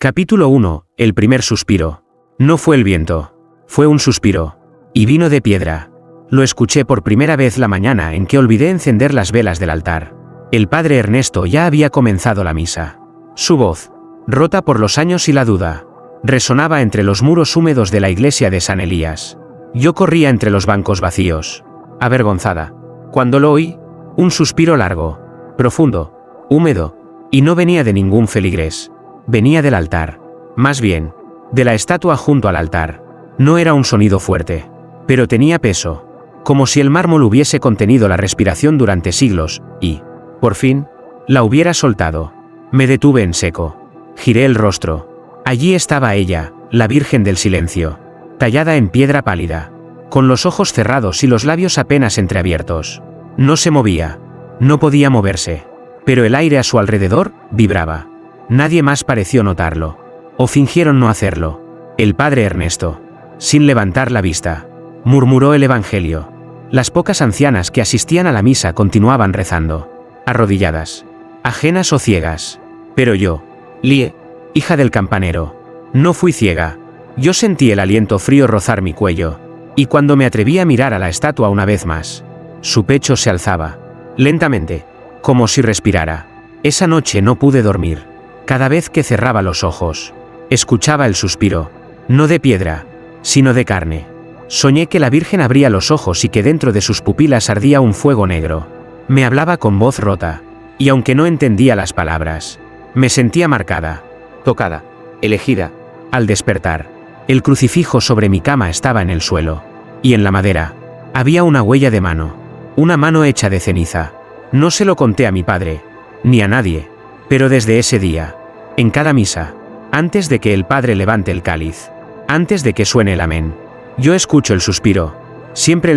Capítulo 1. El primer suspiro. No fue el viento. Fue un suspiro. Y vino de piedra. Lo escuché por primera vez la mañana en que olvidé encender las velas del altar. El padre Ernesto ya había comenzado la misa. Su voz, rota por los años y la duda, resonaba entre los muros húmedos de la iglesia de San Elías. Yo corría entre los bancos vacíos, avergonzada. Cuando lo oí, un suspiro largo, profundo, húmedo, y no venía de ningún feligrés. Venía del altar. Más bien, de la estatua junto al altar. No era un sonido fuerte, pero tenía peso, como si el mármol hubiese contenido la respiración durante siglos, y, por fin, la hubiera soltado. Me detuve en seco. Giré el rostro. Allí estaba ella, la Virgen del Silencio, tallada en piedra pálida, con los ojos cerrados y los labios apenas entreabiertos. No se movía, no podía moverse, pero el aire a su alrededor vibraba. Nadie más pareció notarlo, o fingieron no hacerlo. El padre Ernesto, sin levantar la vista, murmuró el Evangelio. Las pocas ancianas que asistían a la misa continuaban rezando, arrodilladas, ajenas o ciegas. Pero yo, Lie, hija del campanero, no fui ciega. Yo sentí el aliento frío rozar mi cuello, y cuando me atreví a mirar a la estatua una vez más, su pecho se alzaba, lentamente, como si respirara. Esa noche no pude dormir. Cada vez que cerraba los ojos, escuchaba el suspiro, no de piedra, sino de carne. Soñé que la Virgen abría los ojos y que dentro de sus pupilas ardía un fuego negro. Me hablaba con voz rota, y aunque no entendía las palabras, me sentía marcada, tocada, elegida. Al despertar, el crucifijo sobre mi cama estaba en el suelo, y en la madera había una huella de mano, una mano hecha de ceniza. No se lo conté a mi padre, ni a nadie, pero desde ese día, en cada misa, antes de que el padre levante el cáliz, antes de que suene el amén, yo escucho el suspiro, siempre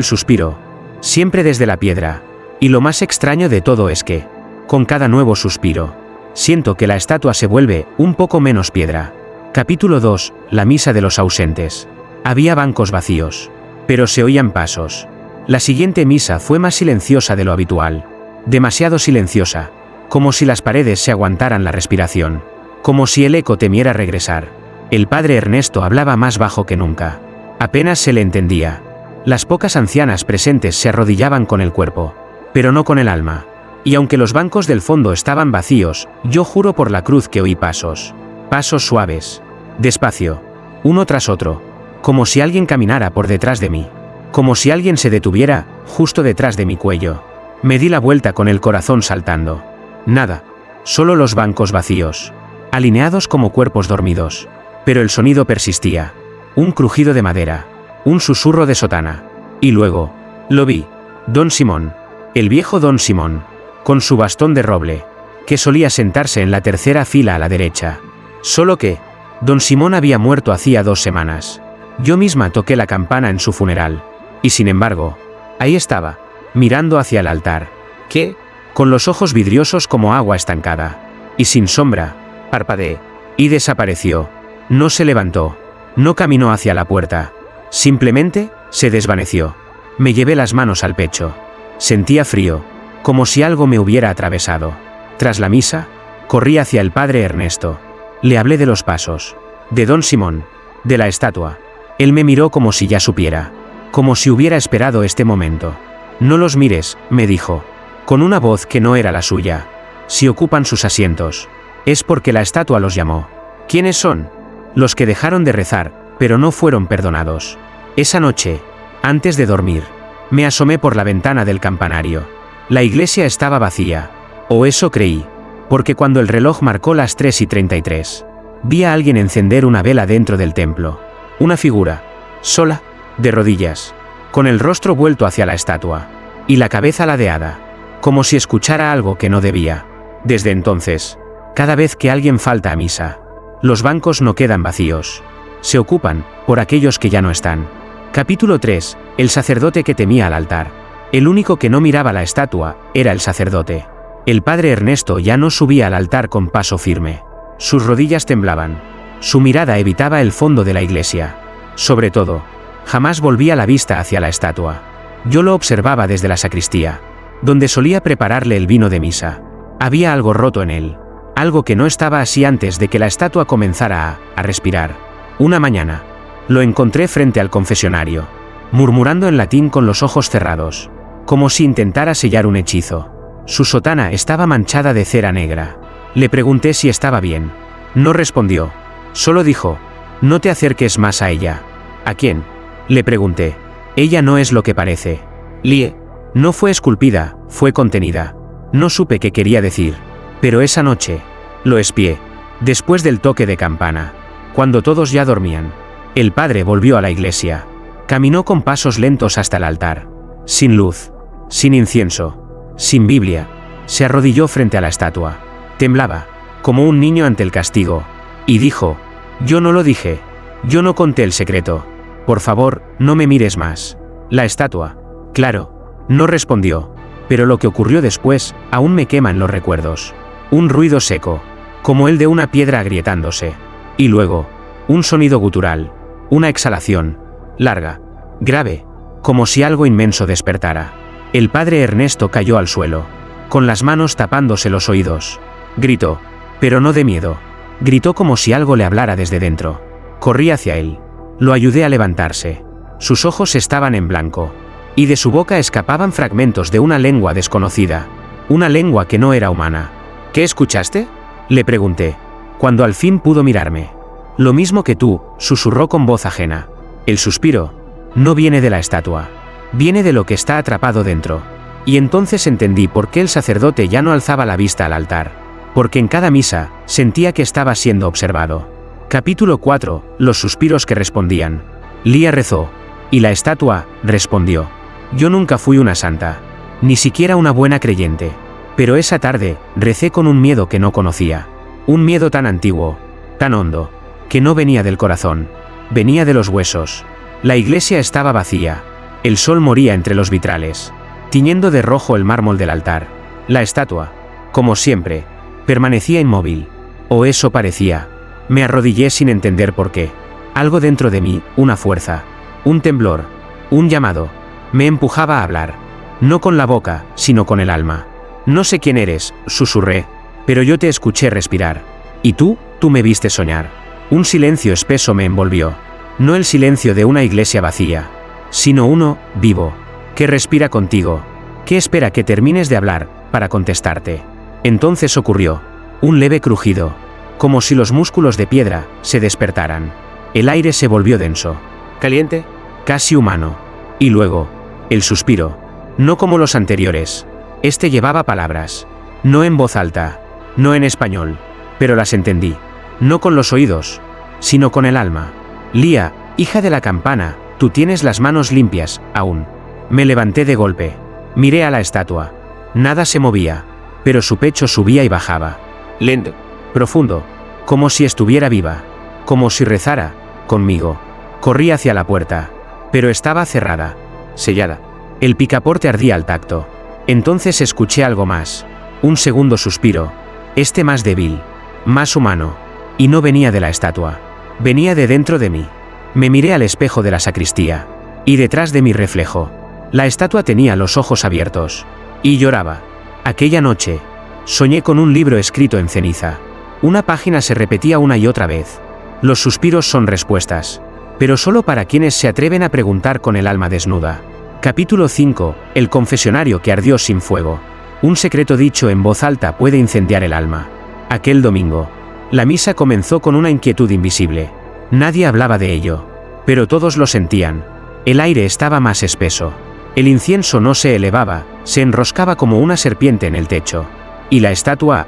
desde la piedra, y lo más extraño de todo es que, con cada nuevo suspiro, siento que la estatua se vuelve un poco menos piedra. Capítulo 2. La misa de los ausentes. Había bancos vacíos, pero se oían pasos. La siguiente misa fue más silenciosa de lo habitual, demasiado silenciosa, como si las paredes se aguantaran la respiración, como si el eco temiera regresar. El padre Ernesto hablaba más bajo que nunca. Apenas se le entendía. Las pocas ancianas presentes se arrodillaban con el cuerpo, pero no con el alma. Y aunque los bancos del fondo estaban vacíos, yo juro por la cruz que oí pasos. Pasos suaves, despacio, uno tras otro, como si alguien caminara por detrás de mí, como si alguien se detuviera justo detrás de mi cuello. Me di la vuelta con el corazón saltando. Nada, solo los bancos vacíos, alineados como cuerpos dormidos. Pero el sonido persistía, un crujido de madera, un susurro de sotana. Y luego, lo vi, Don Simón, el viejo Don Simón, con su bastón de roble, que solía sentarse en la tercera fila a la derecha. Solo que, Don Simón había muerto hacía 2 semanas. Yo misma toqué la campana en su funeral. Y sin embargo, ahí estaba, mirando hacia el altar, que, con los ojos vidriosos como agua estancada, y sin sombra, parpadeé, y desapareció. No se levantó, no caminó hacia la puerta, simplemente, se desvaneció. Me llevé las manos al pecho. Sentía frío, como si algo me hubiera atravesado. Tras la misa, corrí hacia el padre Ernesto. Le hablé de los pasos, de Don Simón, de la estatua. Él me miró como si ya supiera, como si hubiera esperado este momento. No los mires, me dijo, con una voz que no era la suya. Si ocupan sus asientos, es porque la estatua los llamó. ¿Quiénes son? Los que dejaron de rezar, pero no fueron perdonados. Esa noche, antes de dormir, me asomé por la ventana del campanario. La iglesia estaba vacía, o eso creí, porque cuando el reloj marcó las 3:33, vi a alguien encender una vela dentro del templo. Una figura, sola, de rodillas, con el rostro vuelto hacia la estatua, y la cabeza ladeada, como si escuchara algo que no debía. Desde entonces, cada vez que alguien falta a misa, los bancos no quedan vacíos, se ocupan por aquellos que ya no están. Capítulo 3. El sacerdote que temía al altar. El único que no miraba la estatua era el sacerdote. El padre Ernesto ya no subía al altar con paso firme. Sus rodillas temblaban. Su mirada evitaba el fondo de la iglesia. Sobre todo, jamás volvía la vista hacia la estatua. Yo lo observaba desde la sacristía, donde solía prepararle el vino de misa. Había algo roto en él. algo que no estaba así antes de que la estatua comenzara a respirar. Una mañana, lo encontré frente al confesionario, murmurando en latín con los ojos cerrados, como si intentara sellar un hechizo. Su sotana estaba manchada de cera negra. Le pregunté si estaba bien. No respondió. Solo dijo: no te acerques más a ella. ¿A quién?, le pregunté. Ella no es lo que parece. Lie. No fue esculpida, fue contenida. No supe qué quería decir. Pero esa noche, lo espié. Después del toque de campana, cuando todos ya dormían, el padre volvió a la iglesia. Caminó con pasos lentos hasta el altar. Sin luz, sin incienso, sin Biblia. Se arrodilló frente a la estatua. Temblaba, como un niño ante el castigo. Y dijo: yo no lo dije. Yo no conté el secreto. Por favor, no me mires más. La estatua. Claro, no respondió. Pero lo que ocurrió después, aún me quema en los recuerdos. Un ruido seco, como el de una piedra agrietándose. Y luego, un sonido gutural. Una exhalación, larga, grave, como si algo inmenso despertara. El padre Ernesto cayó al suelo, con las manos tapándose los oídos. Gritó, pero no de miedo. Gritó como si algo le hablara desde dentro. Corrí hacia él. Lo ayudé a levantarse. Sus ojos estaban en blanco, y de su boca escapaban fragmentos de una lengua desconocida, una lengua que no era humana. ¿Qué escuchaste?, le pregunté, cuando al fin pudo mirarme. Lo mismo que tú, susurró con voz ajena. El suspiro no viene de la estatua, viene de lo que está atrapado dentro. Y entonces entendí por qué el sacerdote ya no alzaba la vista al altar, porque en cada misa sentía que estaba siendo observado. Capítulo 4. Los suspiros que respondían. Lia rezó, y la estatua respondió. Yo nunca fui una santa, ni siquiera una buena creyente, pero esa tarde recé con un miedo que no conocía, un miedo tan antiguo, tan hondo, que no venía del corazón, venía de los huesos. La iglesia estaba vacía, el sol moría entre los vitrales, tiñendo de rojo el mármol del altar. La estatua, como siempre, permanecía inmóvil, o eso parecía. Me arrodillé sin entender por qué. Algo dentro de mí, una fuerza, un temblor, un llamado, me empujaba a hablar. No con la boca, sino con el alma. No sé quién eres, susurré, pero yo te escuché respirar. Y tú me viste soñar. Un silencio espeso me envolvió. No el silencio de una iglesia vacía, sino uno, vivo, que respira contigo, que espera que termines de hablar, para contestarte. Entonces ocurrió. Un leve crujido, como si los músculos de piedra se despertaran. El aire se volvió denso, caliente, casi humano. Y luego, el suspiro, no como los anteriores. Este llevaba palabras, no en voz alta, no en español, pero las entendí. No con los oídos, sino con el alma. Lia, hija de la campana, tú tienes las manos limpias, aún. Me levanté de golpe. Miré a la estatua. Nada se movía, pero su pecho subía y bajaba. Lento, profundo, como si estuviera viva, como si rezara conmigo. Corrí hacia la puerta, pero estaba cerrada, sellada. El picaporte ardía al tacto. Entonces escuché algo más, un segundo suspiro, este más débil, más humano, y no venía de la estatua, venía de dentro de mí. Me miré al espejo de la sacristía, y detrás de mi reflejo, la estatua tenía los ojos abiertos, y lloraba. Aquella noche, soñé con un libro escrito en ceniza. Una página se repetía una y otra vez. Los suspiros son respuestas, pero solo para quienes se atreven a preguntar con el alma desnuda. Capítulo 5. El confesionario que ardió sin fuego. Un secreto dicho en voz alta puede incendiar el alma. Aquel domingo, la misa comenzó con una inquietud invisible. Nadie hablaba de ello, pero todos lo sentían. El aire estaba más espeso. El incienso no se elevaba, se enroscaba como una serpiente en el techo. Y la estatua,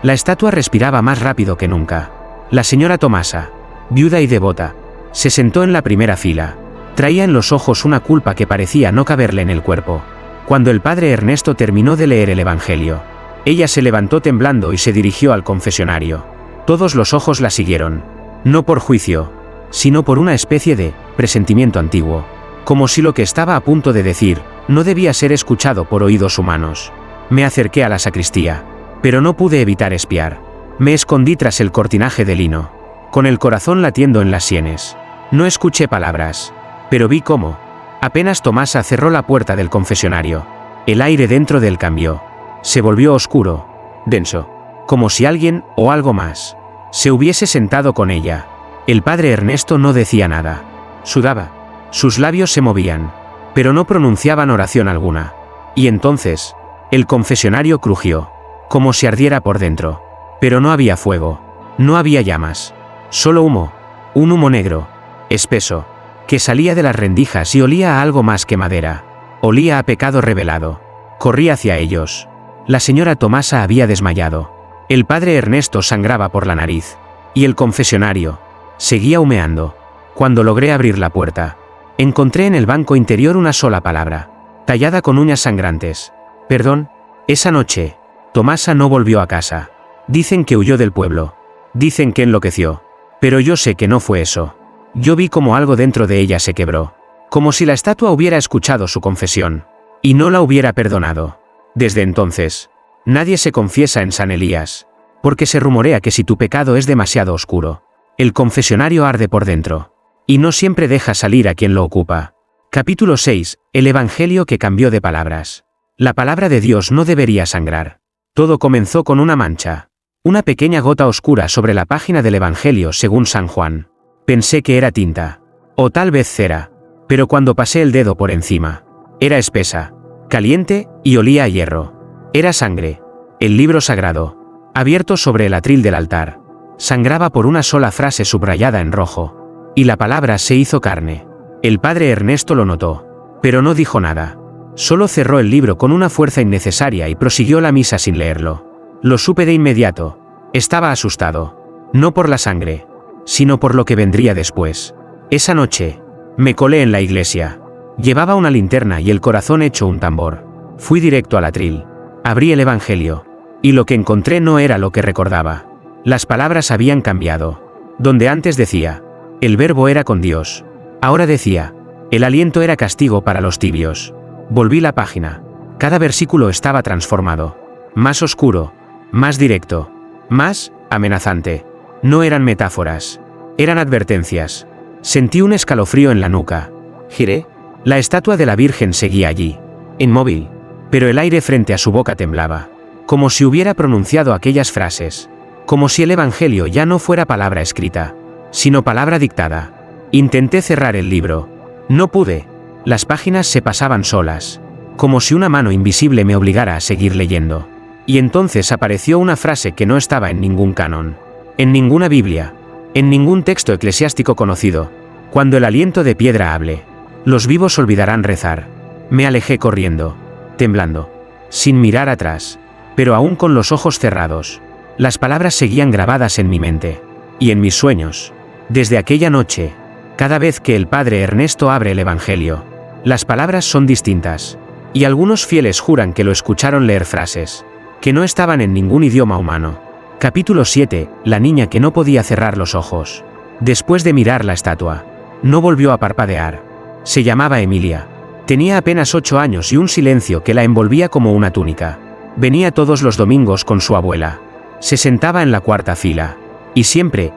la estatua respiraba más rápido que nunca. La señora Tomasa, viuda y devota, se sentó en la primera fila. Traía en los ojos una culpa que parecía no caberle en el cuerpo. Cuando el padre Ernesto terminó de leer el Evangelio, ella se levantó temblando y se dirigió al confesionario. Todos los ojos la siguieron, no por juicio, sino por una especie de presentimiento antiguo, como si lo que estaba a punto de decir no debía ser escuchado por oídos humanos. Me acerqué a la sacristía, pero no pude evitar espiar. Me escondí tras el cortinaje de lino, con el corazón latiendo en las sienes. No escuché palabras, pero vi cómo, apenas Tomasa cerró la puerta del confesionario, el aire dentro de él cambió. Se volvió oscuro, denso, como si alguien, o algo más, se hubiese sentado con ella. El padre Ernesto no decía nada. Sudaba. Sus labios se movían, pero no pronunciaban oración alguna. Y entonces, el confesionario crujió, como si ardiera por dentro. Pero no había fuego, no había llamas, solo humo, un humo negro, espeso, que salía de las rendijas y olía a algo más que madera. Olía a pecado revelado. Corrí hacia ellos. La señora Tomasa había desmayado. El padre Ernesto sangraba por la nariz. Y el confesionario seguía humeando. Cuando logré abrir la puerta, encontré en el banco interior una sola palabra, tallada con uñas sangrantes. Perdón. Esa noche, Tomasa no volvió a casa. Dicen que huyó del pueblo. Dicen que enloqueció. Pero yo sé que no fue eso. Yo vi como algo dentro de ella se quebró. Como si la estatua hubiera escuchado su confesión. Y no la hubiera perdonado. Desde entonces, nadie se confiesa en San Elías. Porque se rumorea que si tu pecado es demasiado oscuro, el confesionario arde por dentro. Y no siempre deja salir a quien lo ocupa. Capítulo 6. El Evangelio que cambió de palabras. La palabra de Dios no debería sangrar. Todo comenzó con una mancha. Una pequeña gota oscura sobre la página del Evangelio según San Juan. Pensé que era tinta. O tal vez cera. Pero cuando pasé el dedo por encima, era espesa, caliente y olía a hierro. Era sangre. El libro sagrado, abierto sobre el atril del altar, sangraba por una sola frase subrayada en rojo. Y la palabra se hizo carne. El padre Ernesto lo notó, pero no dijo nada. Solo cerró el libro con una fuerza innecesaria y prosiguió la misa sin leerlo. Lo supe de inmediato. Estaba asustado. No por la sangre, sino por lo que vendría después. Esa noche, me colé en la iglesia. Llevaba una linterna y el corazón hecho un tambor. Fui directo al atril. Abrí el Evangelio. Y lo que encontré no era lo que recordaba. Las palabras habían cambiado. Donde antes decía, el verbo era con Dios. Ahora decía, el aliento era castigo para los tibios. Volví la página. Cada versículo estaba transformado. Más oscuro. Más directo. Más amenazante. No eran metáforas. Eran advertencias. Sentí un escalofrío en la nuca. Giré. La estatua de la Virgen seguía allí, inmóvil. Pero el aire frente a su boca temblaba. Como si hubiera pronunciado aquellas frases. Como si el Evangelio ya no fuera palabra escrita, sino palabra dictada. Intenté cerrar el libro. No pude. Las páginas se pasaban solas. Como si una mano invisible me obligara a seguir leyendo. Y entonces apareció una frase que no estaba en ningún canon. En ninguna Biblia. En ningún texto eclesiástico conocido. Cuando el aliento de piedra hable, los vivos olvidarán rezar. Me alejé corriendo, temblando, sin mirar atrás, pero aún con los ojos cerrados. Las palabras seguían grabadas en mi mente. Y en mis sueños. Desde aquella noche, cada vez que el padre Ernesto abre el Evangelio, las palabras son distintas. Y algunos fieles juran que lo escucharon leer frases que no estaban en ningún idioma humano. Capítulo 7. La niña que no podía cerrar los ojos. Después de mirar la estatua, no volvió a parpadear. Se llamaba Emilia. Tenía apenas 8 años y un silencio que la envolvía como una túnica. Venía todos los domingos con su abuela. Se sentaba en la cuarta fila. Y siempre,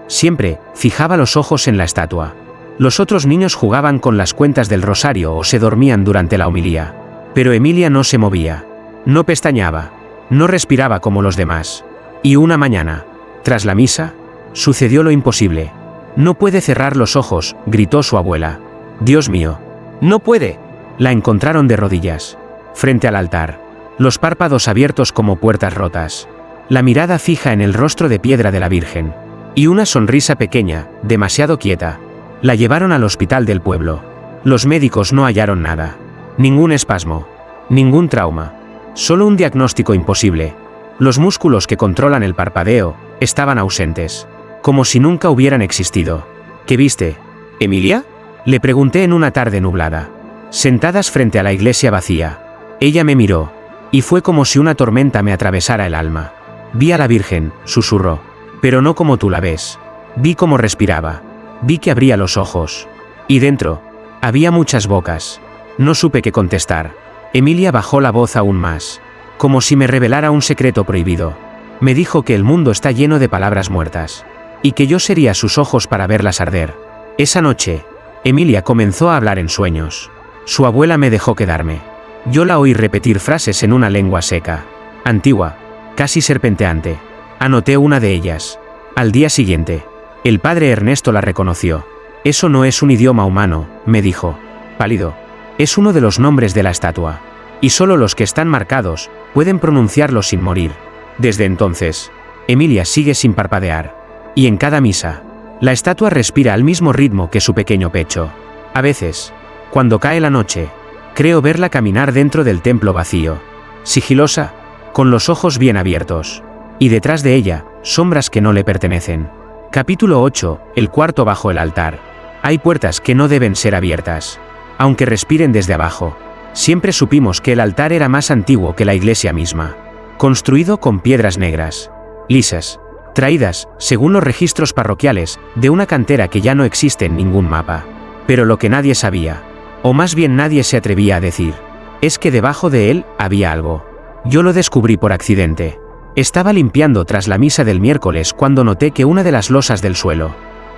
fijaba los ojos en la estatua. Los otros niños jugaban con las cuentas del rosario o se dormían durante la homilía. Pero Emilia no se movía. No pestañeaba. No respiraba como los demás. Y una mañana, tras la misa, sucedió lo imposible. No puede cerrar los ojos, gritó su abuela. Dios mío. No puede. La encontraron de rodillas, frente al altar, los párpados abiertos como puertas rotas, la mirada fija en el rostro de piedra de la Virgen, y una sonrisa pequeña, demasiado quieta. La llevaron al hospital del pueblo. Los médicos no hallaron nada. Ningún espasmo. Ningún trauma. Solo un diagnóstico imposible. Los músculos que controlan el parpadeo estaban ausentes, como si nunca hubieran existido. ¿Qué viste, Emilia? Le pregunté en una tarde nublada, sentadas frente a la iglesia vacía. Ella me miró, y fue como si una tormenta me atravesara el alma. Vi a la Virgen, susurró, pero no como tú la ves. Vi cómo respiraba. Vi que abría los ojos. Y dentro, había muchas bocas. No supe qué contestar. Emilia bajó la voz aún más, como si me revelara un secreto prohibido. Me dijo que el mundo está lleno de palabras muertas, y que yo sería sus ojos para verlas arder. Esa noche, Emilia comenzó a hablar en sueños. Su abuela me dejó quedarme. Yo la oí repetir frases en una lengua seca, antigua, casi serpenteante. Anoté una de ellas. Al día siguiente, el padre Ernesto la reconoció. Eso no es un idioma humano, me dijo. Pálido. Es uno de los nombres de la estatua. Y solo los que están marcados pueden pronunciarlo sin morir. Desde entonces, Emilia sigue sin parpadear. Y en cada misa, la estatua respira al mismo ritmo que su pequeño pecho. A veces, cuando cae la noche, creo verla caminar dentro del templo vacío, sigilosa, con los ojos bien abiertos. Y detrás de ella, sombras que no le pertenecen. Capítulo 8. El cuarto bajo el altar. Hay puertas que no deben ser abiertas, aunque respiren desde abajo. Siempre supimos que el altar era más antiguo que la iglesia misma. Construido con piedras negras, lisas, traídas, según los registros parroquiales, de una cantera que ya no existe en ningún mapa. Pero lo que nadie sabía, o más bien nadie se atrevía a decir, es que debajo de él había algo. Yo lo descubrí por accidente. Estaba limpiando tras la misa del miércoles cuando noté que una de las losas del suelo,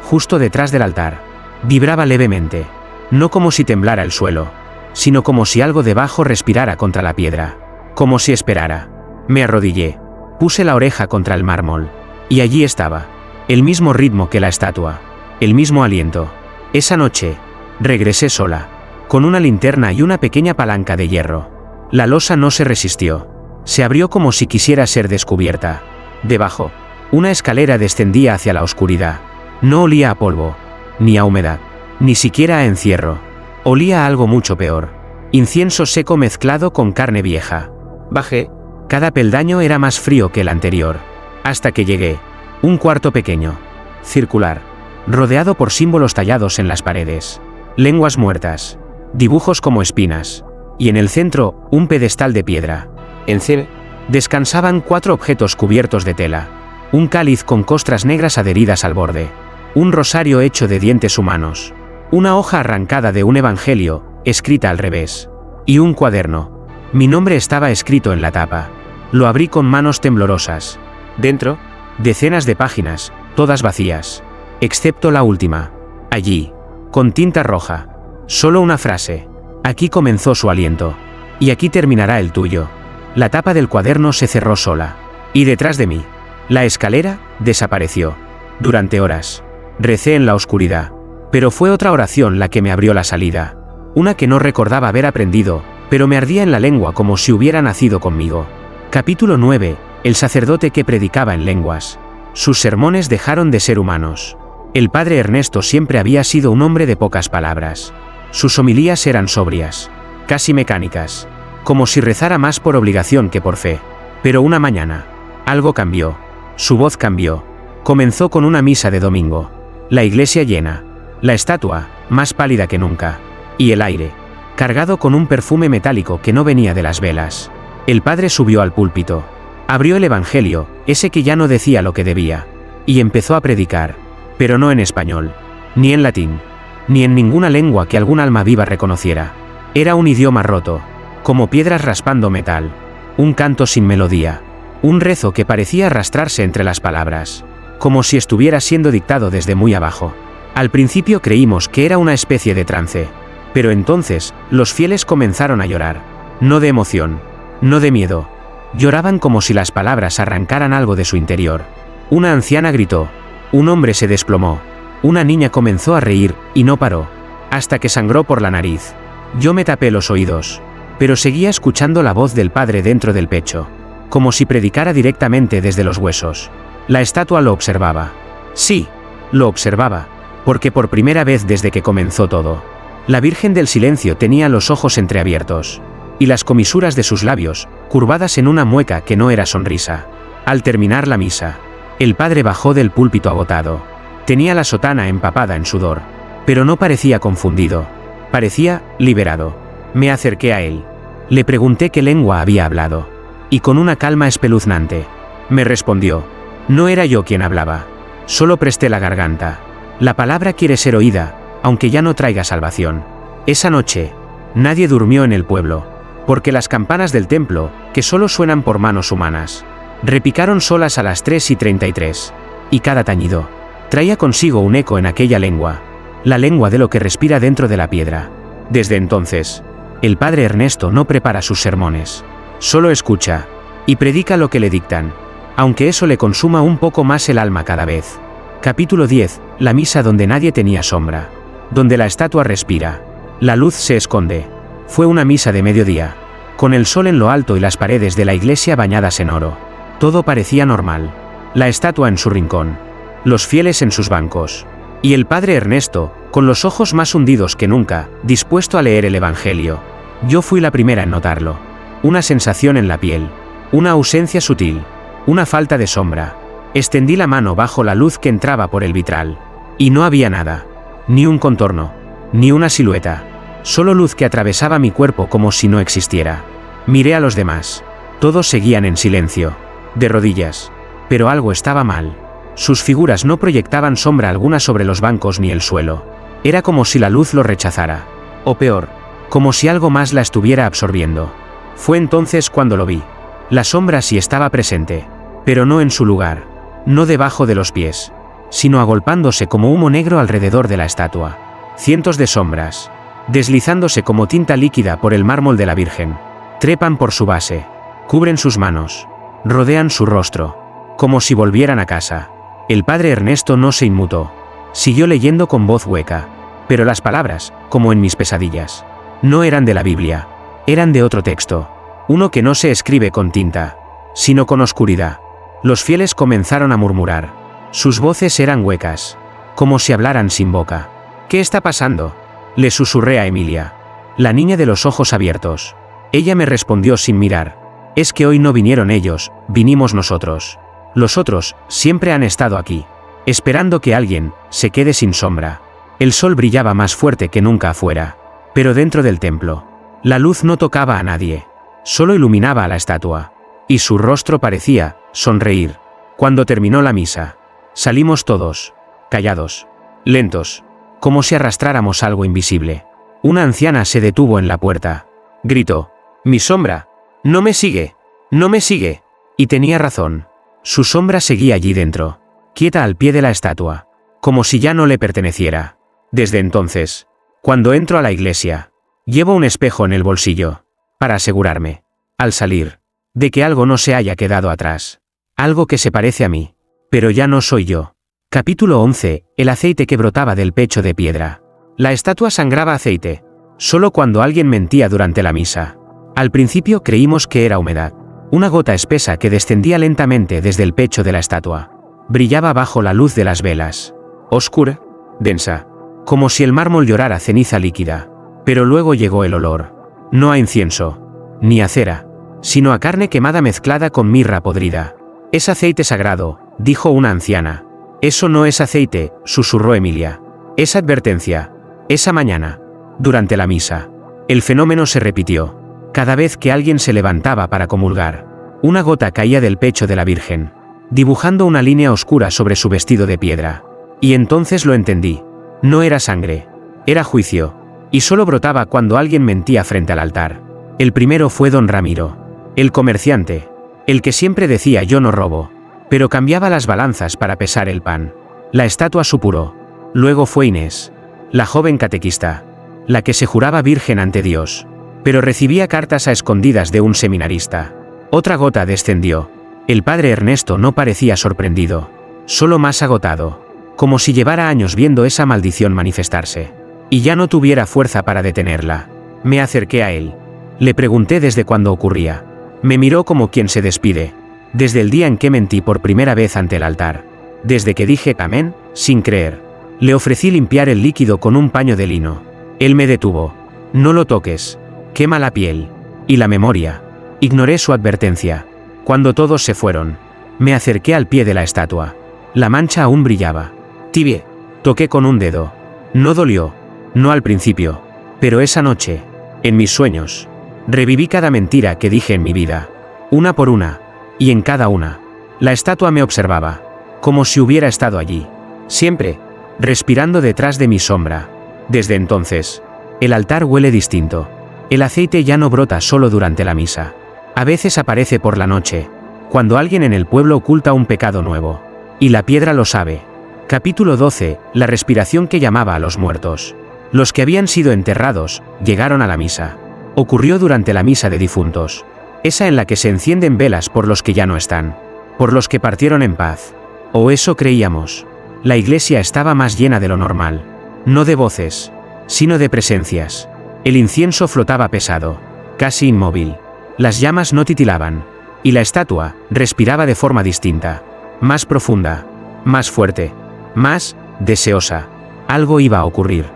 justo detrás del altar, vibraba levemente, no como si temblara el suelo, sino como si algo debajo respirara contra la piedra, como si esperara. Me arrodillé, puse la oreja contra el mármol, y allí estaba, el mismo ritmo que la estatua, el mismo aliento. Esa noche, regresé sola, con una linterna y una pequeña palanca de hierro. La losa no se resistió, se abrió como si quisiera ser descubierta. Debajo, una escalera descendía hacia la oscuridad. No olía a polvo, ni a humedad, ni siquiera a encierro. Olía a algo mucho peor, incienso seco mezclado con carne vieja. Bajé. Cada peldaño era más frío que el anterior, hasta que llegué. Un cuarto pequeño, circular, rodeado por símbolos tallados en las paredes, lenguas muertas, dibujos como espinas, y en el centro, un pedestal de piedra. Encima, descansaban 4 objetos cubiertos de tela, un cáliz con costras negras adheridas al borde, un rosario hecho de dientes humanos, una hoja arrancada de un evangelio, escrita al revés, y un cuaderno. Mi nombre estaba escrito en la tapa. Lo abrí con manos temblorosas. Dentro, decenas de páginas, todas vacías, excepto la última. Allí, con tinta roja, solo una frase. Aquí comenzó su aliento. Y aquí terminará el tuyo. La tapa del cuaderno se cerró sola. Y detrás de mí, la escalera desapareció. Durante horas, recé en la oscuridad. Pero fue otra oración la que me abrió la salida. Una que no recordaba haber aprendido, pero me ardía en la lengua como si hubiera nacido conmigo. Capítulo 9. El sacerdote que predicaba en lenguas. Sus sermones dejaron de ser humanos. El padre Ernesto siempre había sido un hombre de pocas palabras. Sus homilías eran sobrias, casi mecánicas, como si rezara más por obligación que por fe. Pero una mañana, algo cambió. Su voz cambió. Comenzó con una misa de domingo. La iglesia llena. La estatua, más pálida que nunca. Y el aire, cargado con un perfume metálico que no venía de las velas. El padre subió al púlpito. Abrió el evangelio, ese que ya no decía lo que debía. Y empezó a predicar. Pero no en español. Ni en latín. Ni en ninguna lengua que algún alma viva reconociera. Era un idioma roto, como piedras raspando metal. Un canto sin melodía. Un rezo que parecía arrastrarse entre las palabras, como si estuviera siendo dictado desde muy abajo. Al principio creímos que era una especie de trance. Pero entonces, los fieles comenzaron a llorar. No de emoción, no de miedo. Lloraban como si las palabras arrancaran algo de su interior. Una anciana gritó. Un hombre se desplomó. Una niña comenzó a reír, y no paró, hasta que sangró por la nariz. Yo me tapé los oídos, pero seguía escuchando la voz del padre dentro del pecho, como si predicara directamente desde los huesos. La estatua lo observaba. Sí, lo observaba, porque por primera vez desde que comenzó todo, la Virgen del Silencio tenía los ojos entreabiertos, y las comisuras de sus labios, curvadas en una mueca que no era sonrisa. Al terminar la misa, el padre bajó del púlpito agotado. Tenía la sotana empapada en sudor, pero no parecía confundido. Parecía liberado. Me acerqué a él. Le pregunté qué lengua había hablado, y con una calma espeluznante, me respondió. No era yo quien hablaba. Solo presté la garganta. La palabra quiere ser oída, aunque ya no traiga salvación. Esa noche, nadie durmió en el pueblo, porque las campanas del templo, que solo suenan por manos humanas, repicaron solas a las 3:33, y cada tañido traía consigo un eco en aquella lengua, la lengua de lo que respira dentro de la piedra. Desde entonces, el padre Ernesto no prepara sus sermones, solo escucha, y predica lo que le dictan. aunque eso le consuma un poco más el alma cada vez. Capítulo 10. La misa donde nadie tenía sombra. Donde la estatua respira. La luz se esconde. Fue una misa de mediodía, con el sol en lo alto y las paredes de la iglesia bañadas en oro. Todo parecía normal. La estatua en su rincón, los fieles en sus bancos, y el padre Ernesto, con los ojos más hundidos que nunca, dispuesto a leer el Evangelio. Yo fui la primera en notarlo. Una sensación en la piel, una ausencia sutil, una falta de sombra. Extendí la mano bajo la luz que entraba por el vitral, y no había nada, ni un contorno, ni una silueta, solo luz que atravesaba mi cuerpo como si no existiera. Miré a los demás. Todos seguían en silencio, de rodillas. Pero algo estaba mal. Sus figuras no proyectaban sombra alguna sobre los bancos ni el suelo. Era como si la luz lo rechazara. O peor, como si algo más la estuviera absorbiendo. Fue entonces cuando lo vi. La sombra sí estaba presente, pero no en su lugar, no debajo de los pies, sino agolpándose como humo negro alrededor de la estatua. Cientos de sombras, deslizándose como tinta líquida por el mármol de la Virgen. Trepan por su base, cubren sus manos, rodean su rostro, como si volvieran a casa. El padre Ernesto no se inmutó. Siguió leyendo con voz hueca, pero las palabras, como en mis pesadillas, no eran de la Biblia, eran de otro texto, uno que no se escribe con tinta, sino con oscuridad. Los fieles comenzaron a murmurar. Sus voces eran huecas, como si hablaran sin boca. ¿Qué está pasando?, le susurré a Emilia, la niña de los ojos abiertos. Ella me respondió sin mirar. Es que hoy no vinieron ellos, vinimos nosotros. Los otros siempre han estado aquí, esperando que alguien se quede sin sombra. El sol brillaba más fuerte que nunca afuera, pero dentro del templo, la luz no tocaba a nadie, solo iluminaba a la estatua, y su rostro parecía sonreír. Cuando terminó la misa, salimos todos, callados, lentos, como si arrastráramos algo invisible. Una anciana se detuvo en la puerta. Gritó: «Mi sombra, no me sigue, no me sigue». Y tenía razón. Su sombra seguía allí dentro, quieta al pie de la estatua, como si ya no le perteneciera. Desde entonces, cuando entro a la iglesia, llevo un espejo en el bolsillo, para asegurarme, al salir, de que algo no se haya quedado atrás. Algo que se parece a mí, pero ya no soy yo. Capítulo 11. El aceite que brotaba del pecho de piedra. La estatua sangraba aceite, solo cuando alguien mentía durante la misa. Al principio creímos que era humedad. Una gota espesa que descendía lentamente desde el pecho de la estatua. Brillaba bajo la luz de las velas. Oscura, densa, como si el mármol llorara ceniza líquida. Pero luego llegó el olor. No a incienso, ni a cera, sino a carne quemada mezclada con mirra podrida. «Es aceite sagrado», dijo una anciana. «Eso no es aceite», susurró Emilia. «Es advertencia». Esa mañana, durante la misa, el fenómeno se repitió. Cada vez que alguien se levantaba para comulgar, una gota caía del pecho de la Virgen, dibujando una línea oscura sobre su vestido de piedra. Y entonces lo entendí. No era sangre, era juicio, y solo brotaba cuando alguien mentía frente al altar. El primero fue don Ramiro, el comerciante, el que siempre decía «yo no robo», pero cambiaba las balanzas para pesar el pan. La estatua supuró. Luego fue Inés, la joven catequista, la que se juraba virgen ante Dios, pero recibía cartas a escondidas de un seminarista. Otra gota descendió. El padre Ernesto no parecía sorprendido, solo más agotado, como si llevara años viendo esa maldición manifestarse, y ya no tuviera fuerza para detenerla. Me acerqué a él. Le pregunté desde cuándo ocurría. Me miró como quien se despide. Desde el día en que mentí por primera vez ante el altar. Desde que dije amén, sin creer. Le ofrecí limpiar el líquido con un paño de lino. Él me detuvo. «No lo toques. Quema la piel y la memoria». Ignoré su advertencia. Cuando todos se fueron, me acerqué al pie de la estatua. La mancha aún brillaba. Tibie. Toqué con un dedo. No dolió. No al principio. Pero esa noche, en mis sueños, reviví cada mentira que dije en mi vida. Una por una. Y en cada una, la estatua me observaba, como si hubiera estado allí, siempre, respirando detrás de mi sombra. Desde entonces, el altar huele distinto. El aceite ya no brota solo durante la misa. A veces aparece por la noche, cuando alguien en el pueblo oculta un pecado nuevo. Y la piedra lo sabe. Capítulo 12. La respiración que llamaba a los muertos. Los que habían sido enterrados, llegaron a la misa. Ocurrió durante la misa de difuntos. Esa en la que se encienden velas por los que ya no están. por los que partieron en paz. O eso creíamos. La iglesia estaba más llena de lo normal. No de voces, sino de presencias. El incienso flotaba pesado, casi inmóvil. Las llamas no titilaban. Y la estatua respiraba de forma distinta. Más profunda, más fuerte, más deseosa. Algo iba a ocurrir.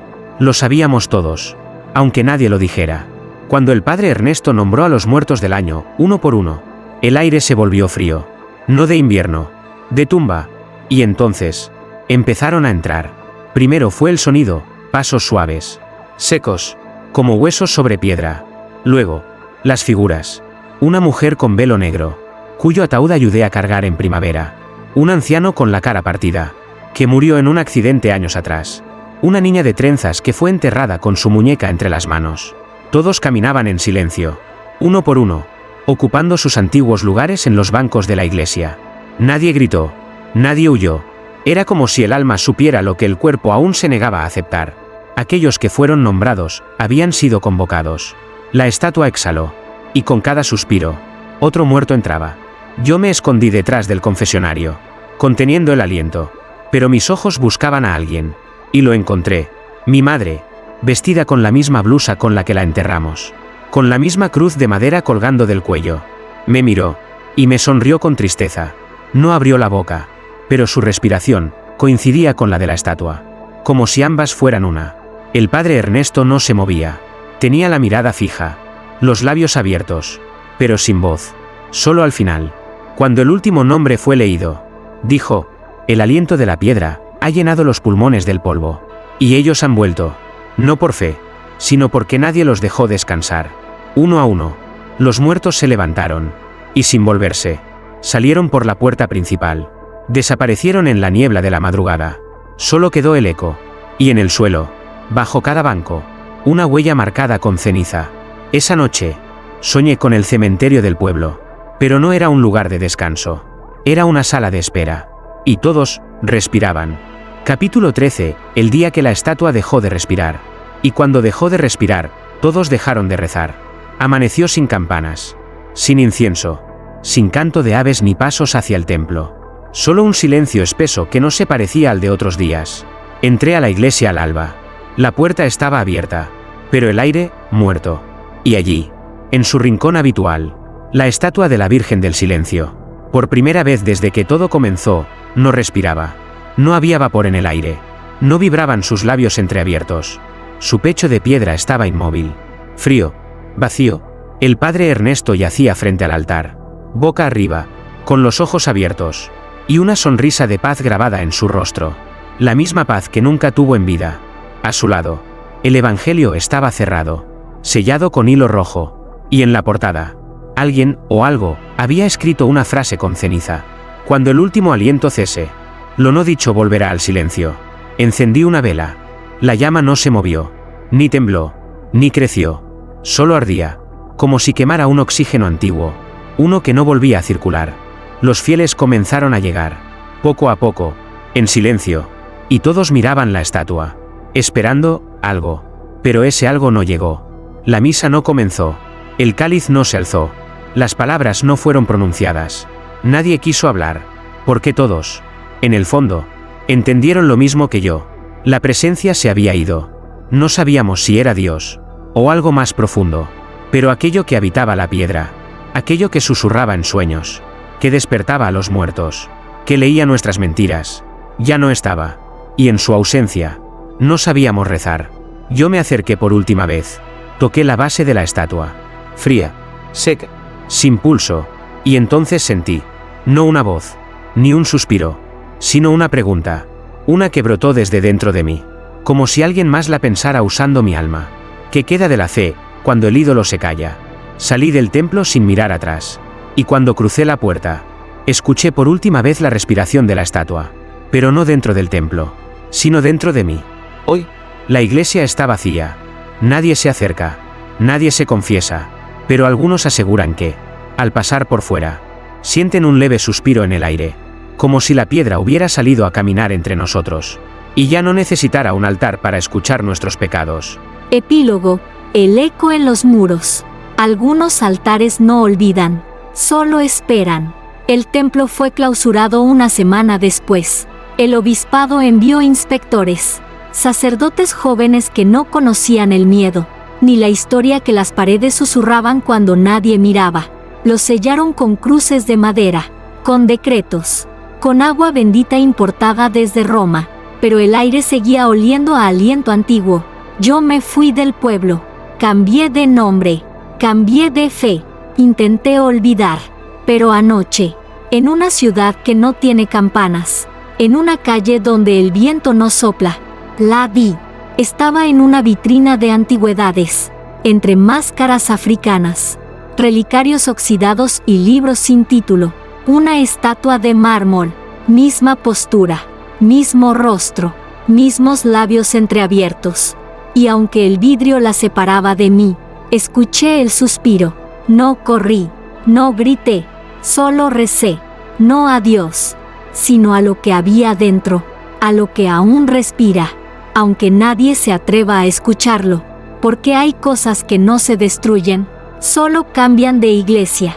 Lo sabíamos todos, aunque nadie lo dijera. Cuando el padre Ernesto nombró a los muertos del año, uno por uno, el aire se volvió frío. No de invierno, de tumba. Y entonces, empezaron a entrar. Primero fue el sonido, pasos suaves, secos, como huesos sobre piedra. Luego, las figuras. Una mujer con velo negro, cuyo ataúd ayudé a cargar en primavera. Un anciano con la cara partida, que murió en un accidente años atrás. Una niña de trenzas que fue enterrada con su muñeca entre las manos. Todos caminaban en silencio, uno por uno, ocupando sus antiguos lugares en los bancos de la iglesia. Nadie gritó, nadie huyó. Era como si el alma supiera lo que el cuerpo aún se negaba a aceptar. Aquellos que fueron nombrados habían sido convocados. La estatua exhaló, y con cada suspiro, otro muerto entraba. Yo me escondí detrás del confesionario, conteniendo el aliento, pero mis ojos buscaban a alguien, y lo encontré. Mi madre, vestida con la misma blusa con la que la enterramos, con la misma cruz de madera colgando del cuello. Me miró, y me sonrió con tristeza. No abrió la boca, pero su respiración coincidía con la de la estatua, como si ambas fueran una. El padre Ernesto no se movía. Tenía la mirada fija, los labios abiertos, pero sin voz. Solo al final, cuando el último nombre fue leído, dijo: el aliento de la piedra ha llenado los pulmones del polvo, y ellos han vuelto, no por fe, sino porque nadie los dejó descansar. Uno a uno, los muertos se levantaron, y sin volverse, salieron por la puerta principal. Desaparecieron en la niebla de la madrugada. Solo quedó el eco, y en el suelo, bajo cada banco, una huella marcada con ceniza. Esa noche, soñé con el cementerio del pueblo, pero no era un lugar de descanso. Era una sala de espera. Y todos respiraban. Capítulo 13. El día que la estatua dejó de respirar. Y cuando dejó de respirar, todos dejaron de rezar. Amaneció sin campanas, sin incienso, sin canto de aves ni pasos hacia el templo. Solo un silencio espeso que no se parecía al de otros días. Entré a la iglesia al alba. La puerta estaba abierta, pero el aire, muerto. Y allí, en su rincón habitual, la estatua de la Virgen del Silencio. Por primera vez desde que todo comenzó, no respiraba. No había vapor en el aire. No vibraban sus labios entreabiertos. Su pecho de piedra estaba inmóvil, frío, vacío. El padre Ernesto yacía frente al altar, boca arriba, con los ojos abiertos, y una sonrisa de paz grabada en su rostro. La misma paz que nunca tuvo en vida. A su lado, el evangelio estaba cerrado, sellado con hilo rojo, y en la portada, alguien o algo había escrito una frase con ceniza: cuando el último aliento cese, lo no dicho volverá al silencio. Encendí una vela. La llama no se movió, ni tembló, ni creció. Solo ardía, como si quemara un oxígeno antiguo, uno que no volvía a circular. Los fieles comenzaron a llegar, poco a poco, en silencio, y todos miraban la estatua, esperando algo. Pero ese algo no llegó. La misa no comenzó. El cáliz no se alzó. Las palabras no fueron pronunciadas. Nadie quiso hablar, porque todos, en el fondo, entendieron lo mismo que yo. La presencia se había ido. No sabíamos si era Dios, o algo más profundo, pero aquello que habitaba la piedra, aquello que susurraba en sueños, que despertaba a los muertos, que leía nuestras mentiras, ya no estaba, y en su ausencia, no sabíamos rezar. Yo me acerqué por última vez, toqué la base de la estatua, fría, seca, sin pulso, y entonces sentí, no una voz, ni un suspiro, sino una pregunta, una que brotó desde dentro de mí, como si alguien más la pensara usando mi alma. ¿Qué queda de la fe cuando el ídolo se calla? Salí del templo sin mirar atrás, y cuando crucé la puerta, escuché por última vez la respiración de la estatua, pero no dentro del templo, sino dentro de mí. Hoy, la iglesia está vacía, nadie se acerca, nadie se confiesa, pero algunos aseguran que, al pasar por fuera, sienten un leve suspiro en el aire, como si la piedra hubiera salido a caminar entre nosotros, y ya no necesitara un altar para escuchar nuestros pecados. Epílogo. El eco en los muros. Algunos altares no olvidan, solo esperan. El templo fue clausurado una semana después. El obispado envió inspectores, sacerdotes jóvenes que no conocían el miedo, ni la historia que las paredes susurraban cuando nadie miraba. Los sellaron con cruces de madera, con decretos, con agua bendita importada desde Roma, pero el aire seguía oliendo a aliento antiguo. Yo me fui del pueblo, cambié de nombre, cambié de fe, intenté olvidar, pero anoche, en una ciudad que no tiene campanas, en una calle donde el viento no sopla, la vi. Estaba en una vitrina de antigüedades, entre máscaras africanas, relicarios oxidados y libros sin título. Una estatua de mármol, misma postura, mismo rostro, mismos labios entreabiertos. Y aunque el vidrio la separaba de mí, escuché el suspiro. No corrí, no grité, solo recé, no a Dios, sino a lo que había dentro, a lo que aún respira, aunque nadie se atreva a escucharlo, porque hay cosas que no se destruyen, solo cambian de iglesia.